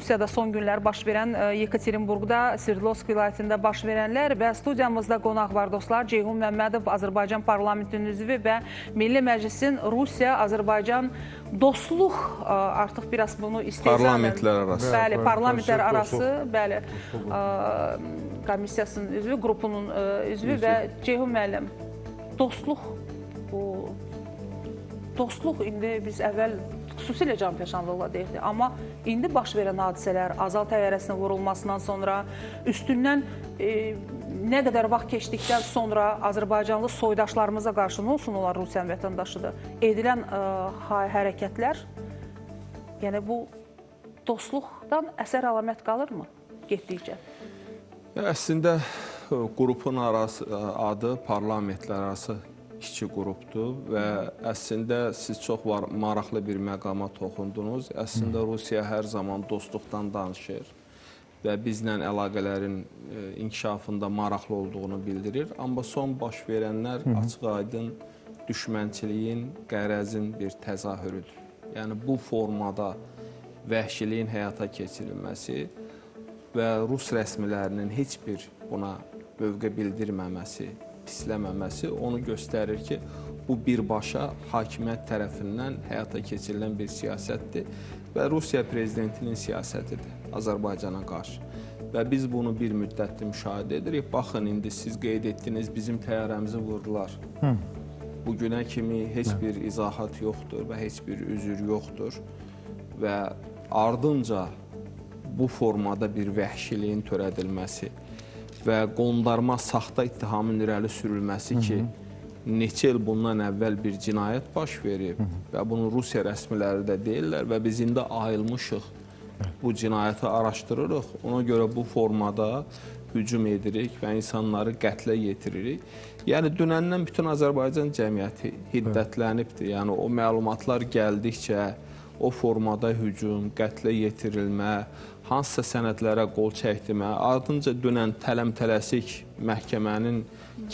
Rusiyada son günlər baş verən Yekaterinburqda, Sverdlovsk vilayətində baş verənlər və studiyamızda qonaq var dostlar. Ceyhun Məmmədov, Azərbaycan parlamentinin üzvü və Milli Məclisin Rusiya-Azərbaycan dostluq, artıq biraz bunu istehzanən. Parlamentlər arası. Bəli, parlamentlər arası, bəli, komissiyasının üzvü, qrupunun üzvü və Ceyhun müəllim, dostluq, dostluq indi biz əvvəl xüsusilə canfəşanlıqla deyildi. Amma indi baş verən hadisələr, Azal təyyarəsinin vurulmasından sonra, üstündən nə qədər vaxt keçdikdən sonra Azərbaycanlı soydaşlarımıza qarşı, nə olsun onlar Rusiyanın vətəndaşıdır, edilən hərəkətlər, yəni bu dostluqdan əsər əlamət qalırmı getdikcə? Əslində, qrupun adı parlamentlər arası işçi qrupdur və əslində siz çox maraqlı bir məqama toxundunuz. Əslində Rusiya hər zaman dostluqdan danışır və bizlə əlaqələrin inkişafında maraqlı olduğunu bildirir. Amma son baş verənlər açıq-aydın düşmənçiliyin, qərəzin bir təzahürüdür. Yəni bu formada vəhşiliyin həyata keçirilməsi və Rus rəsmilərinin heç bir buna mövqe bildirməməsi, pisləməməsi onu göstərir ki, bu birbaşa hakimiyyət tərəfindən həyata keçirilən bir siyasətdir və Rusiya prezidentinin siyasətidir Azərbaycana qarşı. Və biz bunu bir müddətdir müşahidə edirik. Baxın, indi siz qeyd etdiniz, bizim təyyarəmizi vurdular. Bugünə kimi heç bir izahat yoxdur və heç bir üzür yoxdur və ardınca bu formada bir vəhşiliyin törədilməsi və qondarma saxta ittihamın irəli sürülməsi ki, neçə il bundan əvvəl bir cinayət baş verib və bunu Rusiya rəsmiləri də deyirlər və biz indi ayılmışıq, bu cinayəti araşdırırıq. Ona görə bu formada hücum edirik və insanları qətlə yetiririk. Yəni, dünəndən bütün Azərbaycan cəmiyyəti hiddətlənibdir. Yəni, o məlumatlar gəldikcə o formada hücum, qətlə yetirilmə, hansısa sənədlərə qol çəkdirmə, ardınca dünən tələm-tələsik məhkəmənin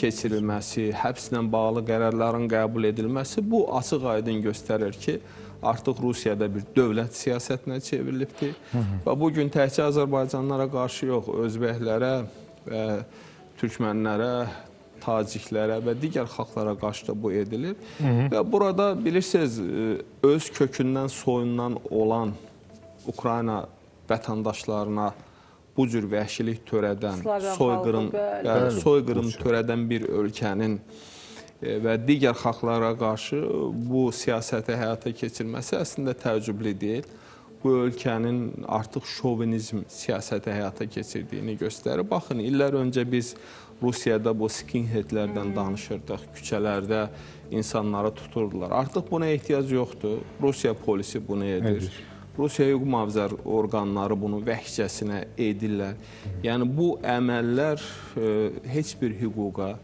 keçirilməsi, həbslə bağlı qərarların qəbul edilməsi bu açıq-aydın göstərir ki, artıq Rusiyada bir dövlət siyasətinə çevrilibdir və bugün təkcə Azərbaycanlara qarşı yox, özbəklərə və türkmənlərə, taciklərə və digər xalqlara qarşı da bu edilir. Və burada bilirsiniz, öz kökündən soyundan olan Ukrayna vətəndaşlarına bu cür vəhşilik törədən, soyqırım törədən bir ölkənin və digər xalqlara qarşı bu siyasəti həyata keçirməsi əslində təəccüblü deyil. Bu ölkənin artıq şovinizm siyasəti həyata keçirdiyini göstərir. Baxın, illər öncə biz Rusiyada bu skinheadlərdən danışırdıq, küçələrdə insanları tuturdular. Artıq buna ehtiyac yoxdur. Rusiya polisi bunu edir. Rusiya hüquq mühafizə orqanları bunu vəhşicəsinə edirlər. Yəni, bu əməllər heç bir hüquqa,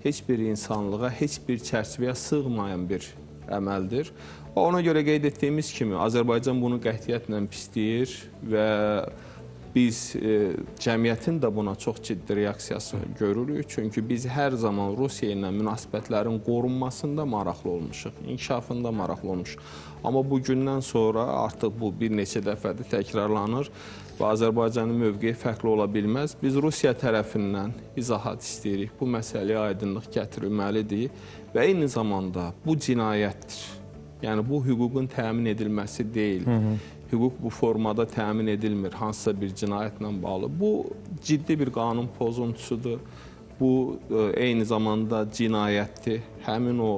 heç bir insanlığa, heç bir çərçivəyə sığmayan bir əməldir. Ona görə qeyd etdiyimiz kimi, Azərbaycan bunu qətiyyətlə pisləyir və biz cəmiyyətin də buna çox ciddi reaksiyasını görürük. Çünki biz hər zaman Rusiya ilə münasibətlərin qorunmasında maraqlı olmuşuq, inkişafında maraqlı olmuşuq. Amma bugündən sonra artıq bu bir neçə dəfədir təkrarlanır və Azərbaycanın mövqeyi fərqli ola bilməz. Biz Rusiya tərəfindən izahat istəyirik, bu məsələyə aydınlıq gətirilməlidir və eyni zamanda bu cinayətdir. Yəni, bu hüququn təmin edilməsi deyil. Hüquq bu formada təmin edilmir, hansısa bir cinayətlə bağlı. Bu, ciddi bir qanun pozuntusudur. Bu, eyni zamanda cinayətdir. Həmin o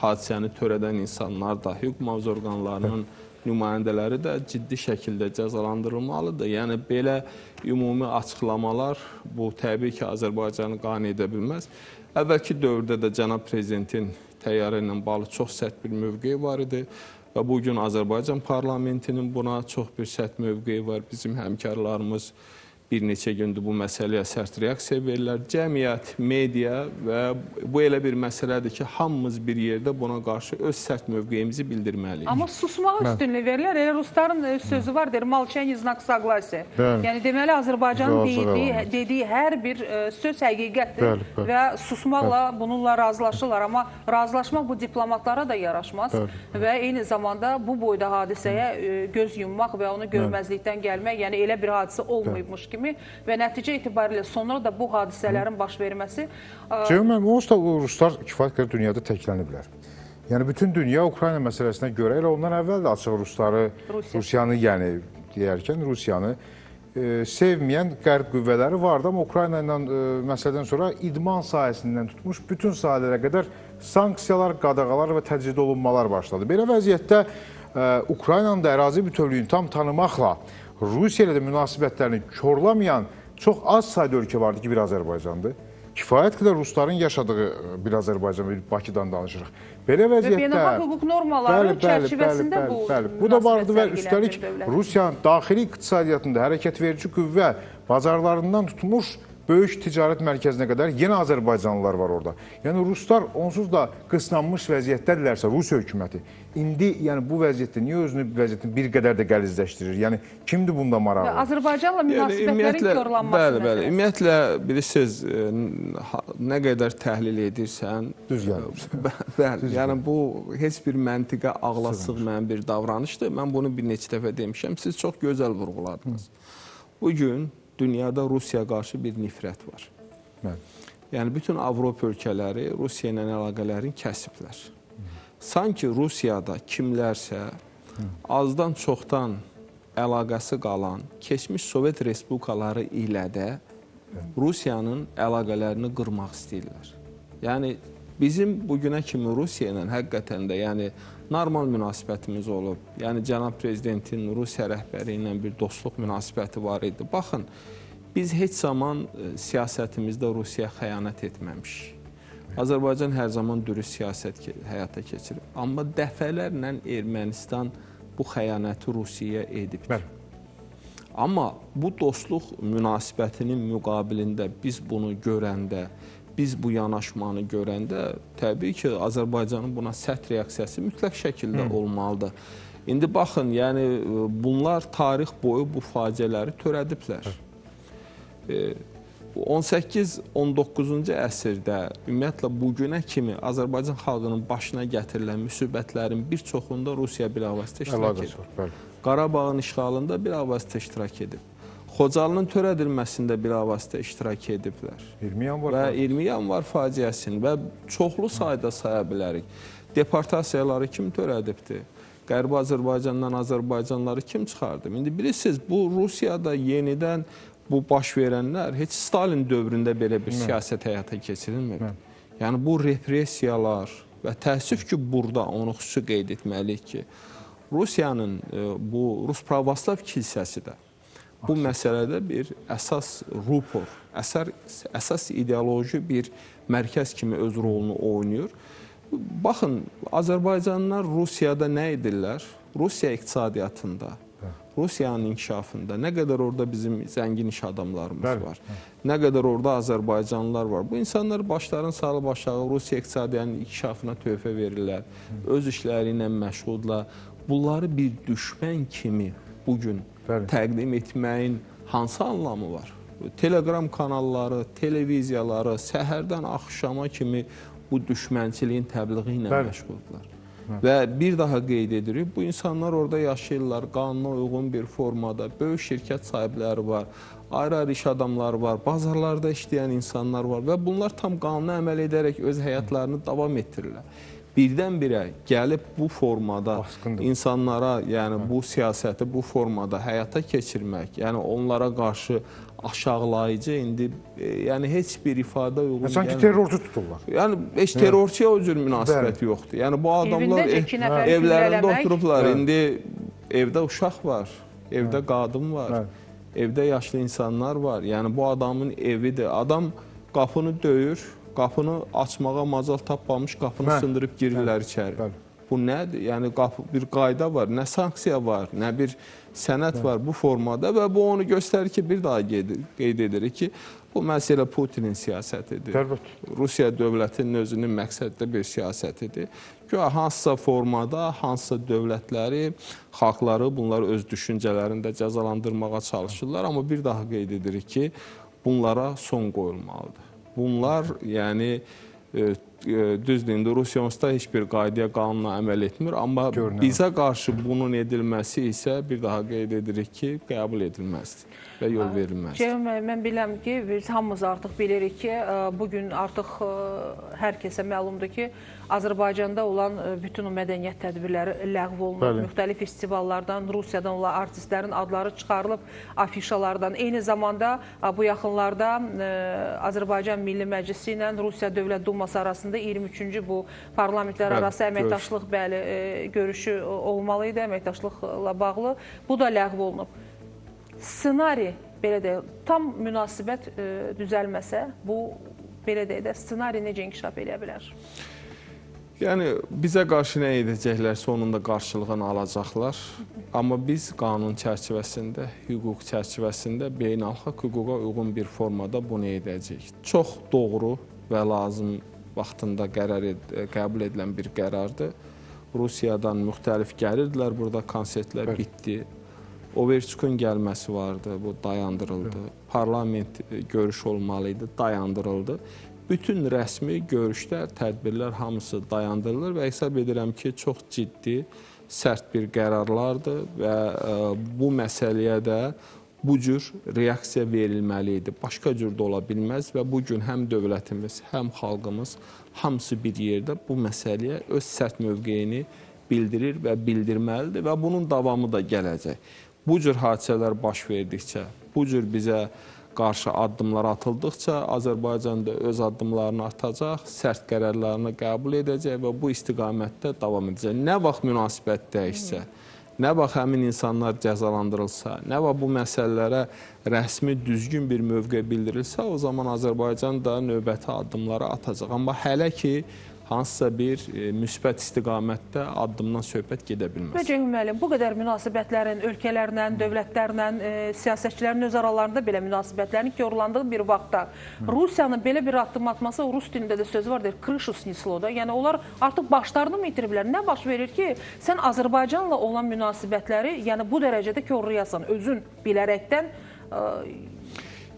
hadisəni törədən insanlar da, hüquq mühafizə orqanlarının nümayəndələri də ciddi şəkildə cəzalandırılmalıdır. Yəni, belə ümumi açıqlamalar bu, təbii ki, Azərbaycanı qane edə bilməz. Əvvəlki dövrdə də cənab prezidentin təyyarə ilə bağlı çox sərt bir mövqeyi var idi və bugün Azərbaycan parlamentinin buna çox bir sərt mövqeyi var. Bizim həmkarlarımız bir neçə gündür bu məsələyə sərt reaksiya verirlər. Cəmiyyət, media və bu elə bir məsələdir ki, hamımız bir yerdə buna qarşı öz sərt mövqeyimizi bildirməliyik. Amma susmağa üstünlük verirlər. Elə rusların sözü var, deyir, молчание znak согласия. Yəni deməli Azərbaycanın dediyi hər bir söz həqiqətdir və susmaqla bununla razılaşırlar. Amma razılaşmaq bu diplomatlara da yaraşmaz və eyni zamanda bu boyda hadisəyə göz yummaq və onu görməzlikdən gəlmək, yəni elə bir hadisə olmayıbmış kimi və nəticə itibarilə sonra da bu hadisələrin baş verməsi... Cəməm, onsuz da ruslar kifayət qədər dünyada təkləniblər. Yəni, bütün dünya Ukrayna məsələsinə görə elə ondan əvvəl də açıq Rusiyanı, yəni deyərkən Rusiyanı sevməyən qərb qüvvələri vardı, amma Ukrayna ilə məsələdən sonra idman sahəsindən tutmuş bütün sahələrə qədər sanksiyalar, qadağalar və təcrid olunmalar başladı. Belə vəziyyətdə Ukraynanın da ərazi bütövlüyünü tam tanımaqla Rusiya ilə də münasibətlərini korlamayan çox az sayda ölkə vardı ki, bir Azərbaycandır. Kifayət qədər rusların yaşadığı bir Azərbaycan, bir Bakıdan danışırıq. Belə vəziyyətdə... Və beynəlxalq hüquq normaları çərçivəsində bu münasibət da vardı və üstəlik Rusiyanın daxili iqtisadiyyatında hərəkət verici qüvvə bazarlarından tutmuş böyük ticarət mərkəzinə qədər yenə Azərbaycanlılar var orada. Yəni, ruslar onsuz da qısnanmış vəziyyətdədirlərsə, Rusiya hökuməti, indi yəni, bu vəziyyətdə niyə özünü vəziyyətin bir qədər də qəlizləşdirir? Yəni, kimdir bunda maraqlı? Azərbaycanla münasibətlərin korlanması məsələsi. Ümumiyyətlə, bilirsiniz, nə qədər təhlil edirsən... Düz gəlmişsin. Bəli, yəni bu heç bir məntiqə ağla sığmayan bir davranışdır. Mən bunu bir neçə dəfə demişəm, siz çox gözəl vurğuladınız. Bugün dünyada Rusiya qarşı bir nifrət var. Yəni, bütün Avropa ölkələri Rusiya ilə əlaqələrini kəsiblər. Sanki Rusiyada kimlərsə azdan çoxdan əlaqəsi qalan keçmiş Sovet respublikaları ilə də Rusiyanın əlaqələrini qırmaq istəyirlər. Yəni, bizim bugünə kimi Rusiya ilə həqiqətən də normal münasibətimiz olub. Yəni, cənab prezidentin Rusiya rəhbəri ilə bir dostluq münasibəti var idi. Baxın, biz heç zaman siyasətimizdə Rusiyaya xəyanət etməmişik. Azərbaycan hər zaman dürüst siyasət həyata keçirib. Amma dəfələrlə Ermənistan bu xəyanəti Rusiyaya edibdir. Amma bu dostluq münasibətinin müqabilində biz bunu görəndə, biz bu yanaşmanı görəndə, təbii ki, Azərbaycanın buna sərt reaksiyası mütləq şəkildə olmalıdır. İndi baxın, yəni bunlar tarix boyu bu faciələri törədiblər. 18-19-cu əsrdə ümumiyyətlə bugünə kimi Azərbaycan xalqının başına gətirilən müsibətlərin bir çoxunda Rusiya bilavasitə iştirak edib. Qarabağın işğalında bilavasitə iştirak edib. Xocalının törədilməsində bilavasitə iştirak ediblər. 20 yanvar faciəsini və çoxlu sayda saya bilərik. Deportasiyaları kim törədibdir? Qərbi Azərbaycandan Azərbaycanları kim çıxardı? İndi bilirsiniz, bu Rusiyada yenidən bu baş verənlər heç Stalin dövründə belə bir siyasət həyata keçirilmir. Yəni bu repressiyalar və təəssüf ki, burada onu xüsusi qeyd etməliyik ki, Rusiyanın bu Rus Pravoslav kilsəsi də bu məsələdə bir əsas rupor, əsas ideoloji bir mərkəz kimi öz rolunu oynayır. Baxın, Azərbaycanlılar Rusiyada nə edirlər? Rusiya iqtisadiyyatında, Rusiyanın inkişafında nə qədər orada bizim zəngin iş adamlarımız var, nə qədər orada Azərbaycanlılar var. Bu insanlar başların salıb aşağı Rusiya iqtisadiyyatının inkişafına töhfə verirlər, öz işləri ilə məşğuldurlar. Bunları bir düşmən kimi bugün təqdim etməyin hansı anlamı var? Telegram kanalları, televiziyaları səhərdən axşama kimi bu düşmənçiliyin təbliği ilə məşğuldurlar. Və bir daha qeyd edirik, bu insanlar orada yaşayırlar, qanuna uyğun bir formada, böyük şirkət sahibləri var, ayrı-ayrı iş adamları var, bazarlarda işləyən insanlar var və bunlar tam qanuna əməl edərək öz həyatlarını davam etdirirlər. Birdən-birə gəlib bu formada insanlara, yəni bu siyasəti bu formada həyata keçirmək, yəni onlara qarşı aşağılayıcı indi yəni heç bir ifadə uyğun. Sanki terrorçu tuturlar. Yəni heç terrorçuya o cür münasibət yoxdur. Yəni bu adamlar evlərində oturublar. İndi evdə uşaq var, evdə qadın var, evdə yaşlı insanlar var. Yəni bu adamın evidir. Adam qapını döyür, qapını açmağa macal tapmamış, qapını sındırıb girirlər içəri. Bu nədir? Yəni bir qayda var, nə sanksiya var, nə bir sənəd var bu formada və bu onu göstərir ki, bir daha qeyd edirik ki, bu məsələ Putinin siyasətidir. Əlbəttə. Rusiya dövlətinin özünün məqsədli bir siyasətidir. Güya hansısa formada, hansısa dövlətləri, xalqları bunları öz düşüncələrində cəzalandırmağa çalışırlar. Amma bir daha qeyd edirik ki, bunlara son qoyulmalıdır. Bunlar, yəni, düzdür, indi Rusiya onsuz da heç bir qaydaya, qanuna əməl etmir. Amma bizə qarşı bunun edilməsi isə bir daha qeyd edirik ki, qəbul edilməzdir və yol verilməzdir. Ceyhun bəy, mən biləm ki, biz hamımız artıq bilirik ki, bugün artıq hər kəsə məlumdur ki, Azərbaycanda olan bütün o mədəniyyət tədbirləri ləğv olunub. Müxtəlif festivallardan, Rusiyadan olan artistlərin adları çıxarılıb afişalardan. Eyni zamanda bu yaxınlarda Azərbaycan Milli Məclisi ilə Rusiya Dövlət Duması arasında 23-cü bu parlamentlər arası əməkdaşlıq görüşü olmalı idi, əməkdaşlıqla bağlı. Bu da ləğv olunub. Ssenari, belə deyək, tam münasibət düzəlməsə, bu, belə deyək də, ssenari necə inkişaf edə bilər? Yəni, bizə qarşı nə edəcəklərsə onun da qarşılığını alacaqlar. Amma biz qanun çərçivəsində, hüquq çərçivəsində beynəlxalq hüquqa uyğun bir formada bunu edəcəyik. Çox doğru və lazım vaxtında qəbul edilən bir qərardır. Rusiyadan müxtəlif gəlirdilər, burada konsertlər bitdi. Overçukun gəlməsi vardı, bu dayandırıldı. Parlament görüş olmalı idi, dayandırıldı. Bütün rəsmi görüşlər, tədbirlər hamısı dayandırılır və hesab edirəm ki, çox ciddi, sərt bir qərarlardır və bu məsələyə də bu cür reaksiya verilməli idi. Başqa cür də ola bilməz və bugün həm dövlətimiz, həm xalqımız hamısı bir yerdə bu məsələyə öz sərt mövqeyini bildirir və bildirməlidir və bunun davamı da gələcək. Bu cür hadisələr baş verdikcə, bu cür bizə qarşı addımlar atıldıqca Azərbaycan da öz addımlarını atacaq, sərt qərarlarını qəbul edəcək və bu istiqamətdə davam edəcək. Nə vaxt münasibət dəyişsə, nə vaxt həmin insanlar cəzalandırılsa, nə vaxt bu məsələlərə rəsmi düzgün bir mövqe bildirilsə, o zaman Azərbaycan da növbəti addımları atacaq. Amma hələ ki, hansısa bir müsbət istiqamətdə addımdan söhbət gedə bilməz. Ceyhun müəllim, bu qədər münasibətlərin, ölkələrlə, dövlətlərlə, siyasətçilərin öz aralarında belə münasibətlərin yorullandığı bir vaxtda Rusiyanın belə bir addım atması, Rus dilində də söz var, deyir, krışı snisloda. Yəni, onlar artıq başlarını mı itiriblər? Nə baş verir ki, sən Azərbaycanla olan münasibətləri, yəni bu dərəcədə korlayasan, özün bilərəkdən...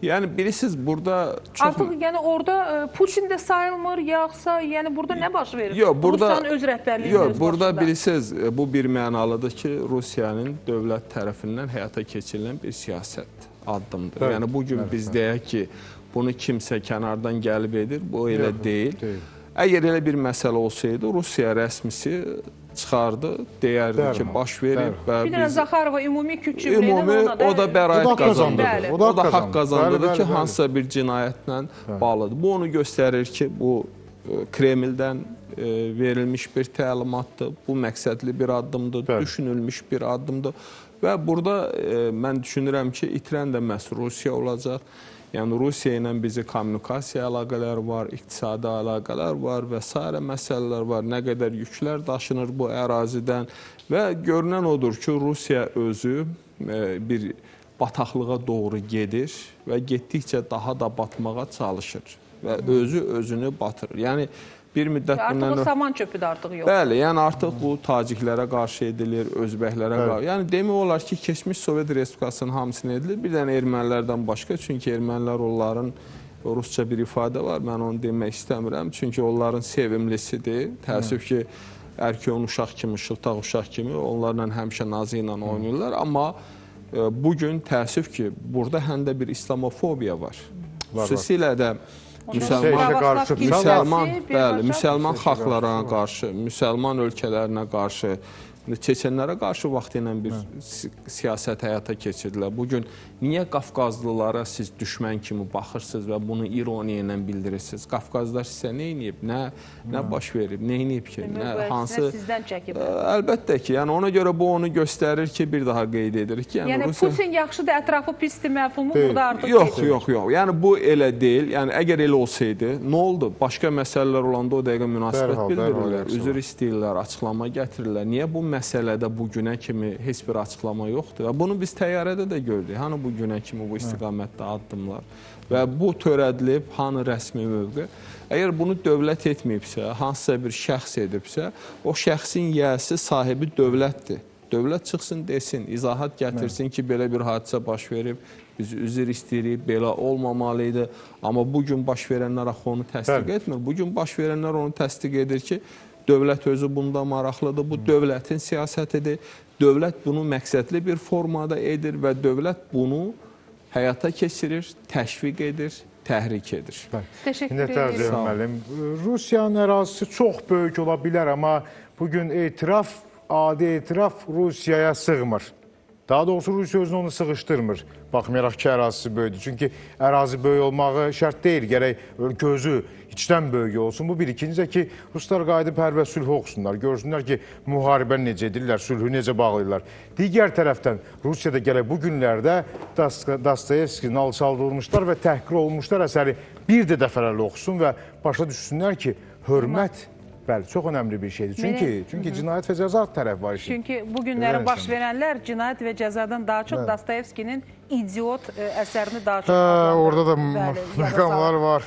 Yəni, bilirsiniz, burada çox... Artıq, yəni, orada Putin də sayılmır, yaxsa, yəni, burada nə baş verir? Rusiyanın öz rəhbərliyi yox, burada bilirsiniz, bu bir mənalıdır ki, Rusiyanın dövlət tərəfindən həyata keçirilən bir siyasət addımdır. Yəni, bugün biz deyək ki, bunu kimsə kənardan gəlib edir, bu elə deyil. Əgər elə bir məsələ olsaydı, Rusiya rəsmisi çıxardı, deyərdi ki, baş verib. Bir dənə Zaxarova ümumi küçüklüyünə o da bəraət qazandırdı. O da haqq qazandırdı ki, hansısa bir cinayətlə bağlıdır. Bu onu göstərir ki, bu Kremldən verilmiş bir təlimatdır, bu məqsədli bir addımdır, düşünülmüş bir addımdır. Və burada mən düşünürəm ki, itirən də məhz Rusiya olacaq. Yəni, Rusiya ilə bizi kommunikasiya əlaqələr var, iqtisadi əlaqələr var və s. məsələlər var. Nə qədər yüklər daşınır bu ərazidən və görünən odur ki, Rusiya özü bir bataqlığa doğru gedir və getdikcə daha da batmağa çalışır və özü özünü batırır. Yəni, bir müddət bundan... Artıq o saman çöpü də artıq yox. Bəli, yəni artıq bu taciklərə qarşı edilir, özbəklərə qarşı. Yəni demək olar ki, keçmiş Sovet Respublikasının hamısını edilir. Bir dənə ermənilərdən başqa, çünki ermənilər onların rusca bir ifadə var, mən onu demək istəmirəm. Çünki onların sevimlisidir. Təəssüf ki, ərköyün uşaq kimi, şıltaq uşaq kimi onlarla həmişə nazı ilə oynayırlar. Amma bugün təəssüf ki, burada həm də bir islamofobiya var. Xüsusilə də müsəlman xalqlarına qarşı, müsəlman ölkələrinə qarşı çeçenlərə qarşı vaxtı ilə bir siyasət həyata keçirdilər. Bugün niyə Qafqazlılara siz düşmən kimi baxırsınız və bunu ironiya ilə bildirirsiniz? Qafqazlar sizə nə edib, nə baş verib, nə edib ki, hansı sizdən çəkib. Əlbəttə ki, yəni ona görə bu onu göstərir ki, bir daha qeyd edirik ki, yəni Putin yaxşıdır, ətrafı pisdir məfhumu burada artıq yox. Yəni bu elə deyil. Yəni əgər elə olsaydı, nə oldu? Başqa məsələlər olanda o dəqiqə münasibət bildirirlər, üzr istəyirlər, açıqlama gətirirlər. Niyə bu məsələdə bu günə kimi heç bir açıqlama yoxdur? Və bunu biz təyyarədə də gördük. Hanı bu günə kimi bu istiqamətdə addımlar və bu törədilib, hanı rəsmi mövqe? Əgər bunu dövlət etməyibsə, hansısa bir şəxs edibsə, o şəxsin yiyəsi sahibi dövlətdir. Dövlət çıxsın desin, izahat gətirsin ki, belə bir hadisə baş verib, biz üzr istəyirik, belə olmamalıydı. Amma bugün baş verənlər axı onu təsdiq etmir. Bugün baş verənlər onu təsdiq edir ki, dövlət özü bunda maraqlıdır, bu dövlətin siyasətidir. Dövlət bunu məqsədli bir formada edir və dövlət bunu həyata keçirir, təşviq edir, təhrik edir. Təşəkkür edirəm. Rusiyanın ərazisi çox böyük ola bilər, amma bugün adi etiraf Rusiyaya sığmır. Daha doğrusu Rusiya özünü onu sıxışdırmır. Baxmayaraq ki, ərazisi böyükdür. Çünki ərazi böyük olmağı şərt deyil, gərək gözü içdən böyük olsun. Bu bir. İkincisi ki, Ruslar qayıdıb hərb və sülhü oxusunlar. Görsünlər ki, müharibə necə edirlər, sülhü necə bağlayırlar. Digər tərəfdən Rusiyada gələk bu günlərdə Dostoyevskinin alçaldılmışlar və təhqir olunmuşlar əsəri bir də dəfələrlə oxusun və başa düşsünlər ki, hörmət çox önəmli bir şeydir. Çünki cinayət və cəza tərəf var işin. Çünki bu günləri baş verənlər cinayət və cəzadan daha çox Dostoyevskinin İdiot əsərini daha çox orada da məqamlar var.